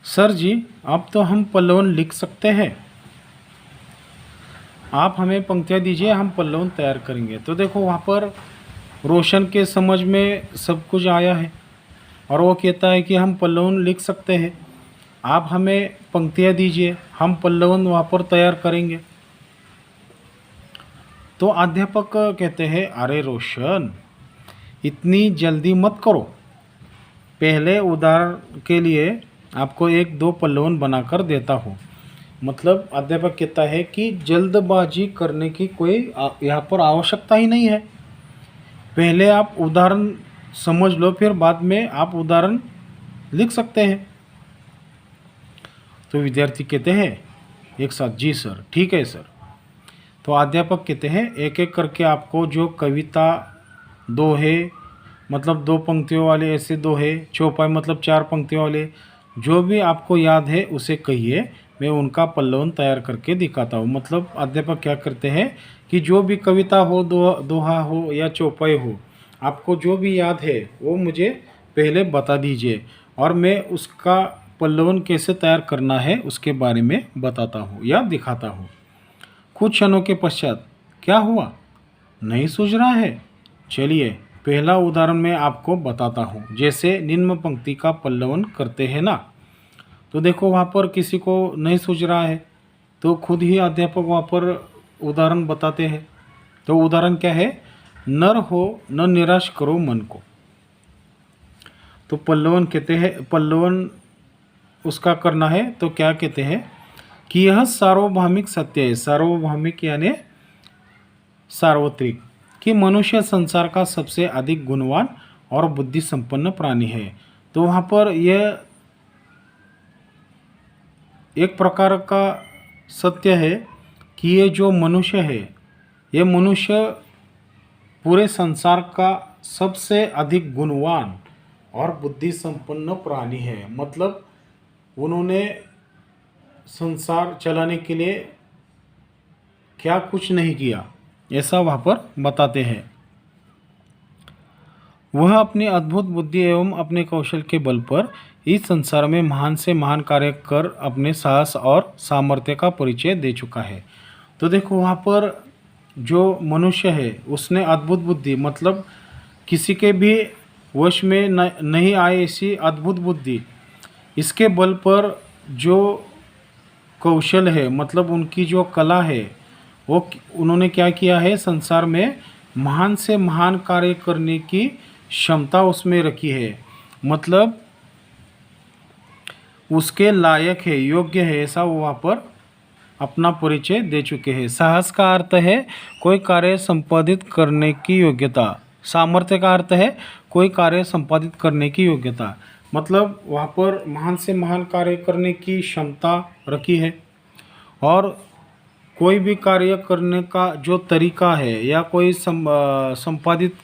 Sir जी, अब तो हम पल्लवन लिख सकते हैं। आप हमें पंक्तियाँ दीजिए, हम पल्लवन तैयार करेंगे। तो देखो वहाँ पर रोशन के समझ में सब कुछ आया है और वो कहता है कि हम पल्लवन लिख सकते हैं। आप हमें पंक्तियाँ दीजिए, हम पल्लवन वहाँ पर तैयार करेंगे। तो अध्यापक कहते हैं, अरे रोशन, इतनी जल्दी मत करो। पहले उदाहरण के लिए आपको एक दो पल्लवन बनाकर देता हूँ। मतलब अध्यापक कहता है कि जल्दबाजी करने की कोई यहाँ पर आवश्यकता ही नहीं है। पहले आप उदाहरण समझ लो, फिर बाद में आप उदाहरण लिख सकते हैं। तो विद्यार्थी कहते हैं एक साथ, जी सर, ठीक है सर। तो अध्यापक कहते हैं एक एक करके आपको जो कविता दोहे, मतलब दो पंक्तियों वाले ऐसे दोहे, चौपाई मतलब चार पंक्तियों वाले, जो भी आपको याद है उसे कहिए, मैं उनका पल्लवन तैयार करके दिखाता हूँ। मतलब अध्यापक क्या करते हैं कि जो भी कविता हो, दोहा हो या चौपाई हो, आपको जो भी याद है वो मुझे पहले बता दीजिए और मैं उसका पल्लवन कैसे तैयार करना है उसके बारे में बताता हूँ या दिखाता हूँ। कुछ क्षणों के पश्चात, क्या हुआ, नहीं सूझ रहा है? चलिए पहला उदाहरण मैं आपको बताता हूँ, जैसे निम्न पंक्ति का पल्लवन करते हैं ना। तो देखो वहाँ पर किसी को नहीं सूझ रहा है तो खुद ही अध्यापक वहाँ पर उदाहरण बताते हैं। तो उदाहरण क्या है, नर हो न निराश करो मन को। तो पल्लवन कहते हैं, पल्लवन उसका करना है तो क्या कहते हैं कि यह सार्वभौमिक सत्य है। सार्वभौमिक यानी सार्वत्रिक, कि मनुष्य संसार का सबसे अधिक गुणवान और बुद्धि संपन्न प्राणी है। तो वहाँ पर यह एक प्रकार का सत्य है कि ये जो मनुष्य है, ये मनुष्य पूरे संसार का सबसे अधिक गुणवान और बुद्धि संपन्न प्राणी है। मतलब उन्होंने संसार चलाने के लिए क्या कुछ नहीं किया, ऐसा वहाँ पर बताते हैं। वह अपनी अद्भुत बुद्धि एवं अपने कौशल के बल पर इस संसार में महान से महान कार्य कर अपने साहस और सामर्थ्य का परिचय दे चुका है। तो देखो वहाँ पर जो मनुष्य है उसने अद्भुत बुद्धि, मतलब किसी के भी वश में नहीं आए ऐसी अद्भुत बुद्धि, इसके बल पर जो कौशल है, मतलब उनकी जो कला है, वो उन्होंने क्या किया है, संसार में महान से महान कार्य करने की क्षमता उसमें रखी है। मतलब उसके लायक है, योग्य है, ऐसा वो वहाँ पर अपना परिचय दे चुके हैं। साहस का अर्थ है कोई कार्य संपादित करने की योग्यता। सामर्थ्य का अर्थ है कोई कार्य संपादित करने की योग्यता। मतलब वहाँ पर महान से महान कार्य करने की क्षमता रखी है और कोई भी कार्य करने का जो तरीका है या कोई संपादित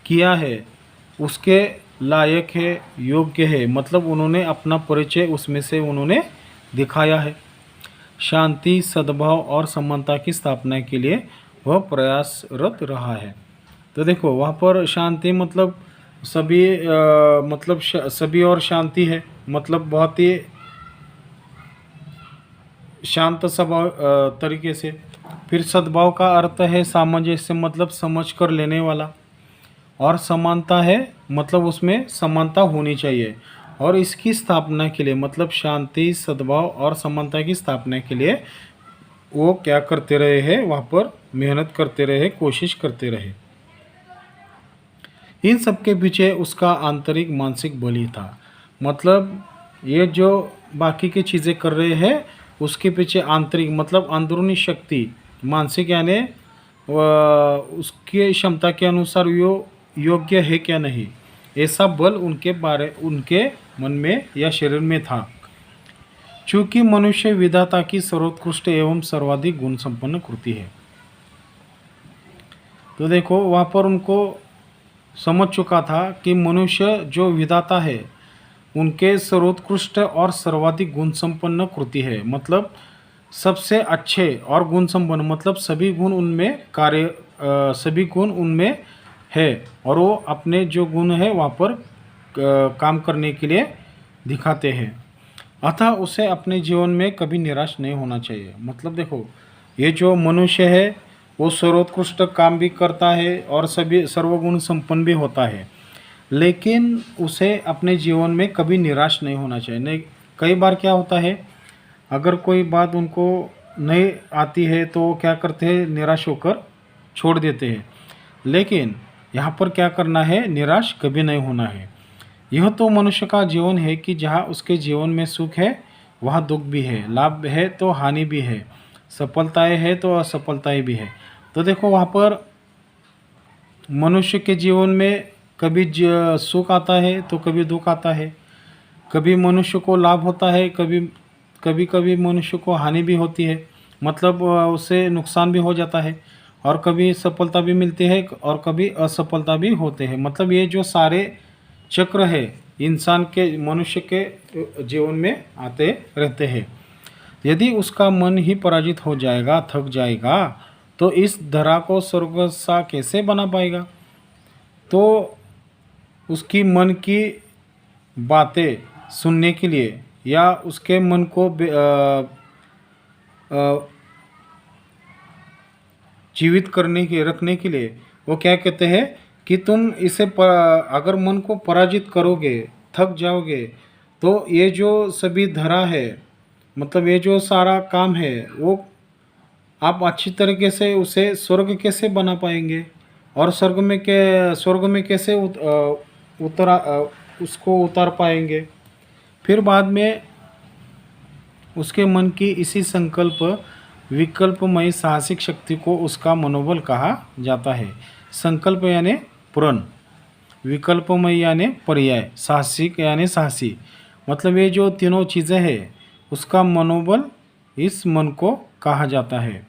किया है उसके लायक है, योग्य है। मतलब उन्होंने अपना परिचय उसमें से उन्होंने दिखाया है। शांति, सद्भाव और समानता की स्थापना के लिए वह प्रयासरत रहा है। तो देखो वहाँ पर शांति मतलब सभी मतलब सभी और शांति है, मतलब बहुत ही शांत स्वभाव तरीके से। फिर सद्भाव का अर्थ है सामंजस्य, मतलब समझ कर लेने वाला। और समानता है मतलब उसमें समानता होनी चाहिए। और इसकी स्थापना के लिए, मतलब शांति, सद्भाव और समानता की स्थापना के लिए वो क्या करते रहे हैं, वहाँ पर मेहनत करते रहे, कोशिश करते रहे। इन सब के पीछे उसका आंतरिक मानसिक बल ही था। मतलब ये जो बाकी की चीज़ें कर रहे हैं उसके पीछे आंतरिक मतलब अंदरूनी शक्ति, मानसिक यानी उसके क्षमता के अनुसार योग्य है क्या नहीं, ऐसा बल उनके मन में या शरीर में था। चूँकि मनुष्य विधाता की सर्वोत्कृष्ट एवं सर्वाधिक गुण संपन्न कृति है। तो देखो वहाँ पर उनको समझ चुका था कि मनुष्य जो विधाता है उनके सर्वोत्कृष्ट और सर्वाधिक गुण संपन्न कृति है। मतलब सबसे अच्छे और गुण संपन्न, मतलब सभी गुण उनमें सभी गुण उनमें है और वो अपने जो गुण है वहाँ पर काम करने के लिए दिखाते हैं। अतः उसे अपने जीवन में कभी निराश नहीं होना चाहिए। मतलब देखो, ये जो मनुष्य है वो सर्वोत्कृष्ट काम भी करता है और सभी सर्वगुण संपन्न भी होता है, लेकिन उसे अपने जीवन में कभी निराश नहीं होना चाहिए। नहीं, कई बार क्या होता है, अगर कोई बात उनको नहीं आती है तो वो क्या करते हैं, निराश होकर छोड़ देते हैं। लेकिन यहाँ पर क्या करना है, निराश कभी नहीं होना है। यह तो मनुष्य का जीवन है कि जहाँ उसके जीवन में सुख है वहाँ दुख भी है, लाभ है तो हानि भी है, सफलताएं है तो असफलताएं भी है। तो देखो वहाँ पर मनुष्य के जीवन में कभी सुख आता है तो कभी दुख आता है, कभी मनुष्य को लाभ होता है, कभी कभी मनुष्य को हानि भी होती है, मतलब उससे नुकसान भी हो जाता है, और कभी सफलता भी मिलती है और कभी असफलता भी होते हैं। मतलब ये जो सारे चक्र है इंसान के, मनुष्य के जीवन में आते रहते हैं। यदि उसका मन ही पराजित हो जाएगा, थक जाएगा, तो इस धरा को स्वर्ग सा कैसे बना पाएगा। तो उसकी मन की बातें सुनने के लिए या उसके मन को जीवित करने के रखने के लिए वो क्या कहते हैं कि तुम इसे अगर मन को पराजित करोगे, थक जाओगे, तो ये जो सभी धरा है, मतलब ये जो सारा काम है, वो आप अच्छी तरीके से उसे स्वर्ग कैसे बना पाएंगे, और स्वर्ग में कैसे उसको उतार पाएंगे। फिर बाद में उसके मन की इसी संकल्प विकल्पमयी साहसिक शक्ति को उसका मनोबल कहा जाता है। संकल्प यानी प्रण, विकल्पमयी यानी पर्याय, साहसिक यानी साहसी। मतलब ये जो तीनों चीज़ें हैं उसका मनोबल इस मन को कहा जाता है,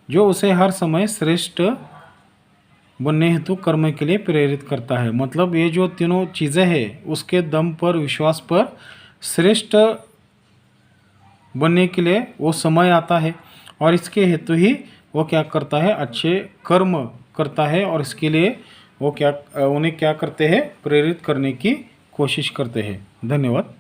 जो उसे हर समय श्रेष्ठ बनने हेतु कर्म के लिए प्रेरित करता है। मतलब ये जो तीनों चीज़ें हैं उसके दम पर, विश्वास पर श्रेष्ठ बनने के लिए वो समय आता है, और इसके हेतु ही वो क्या करता है, अच्छे कर्म करता है, और इसके लिए वो उन्हें क्या करते हैं, प्रेरित करने की कोशिश करते हैं। धन्यवाद।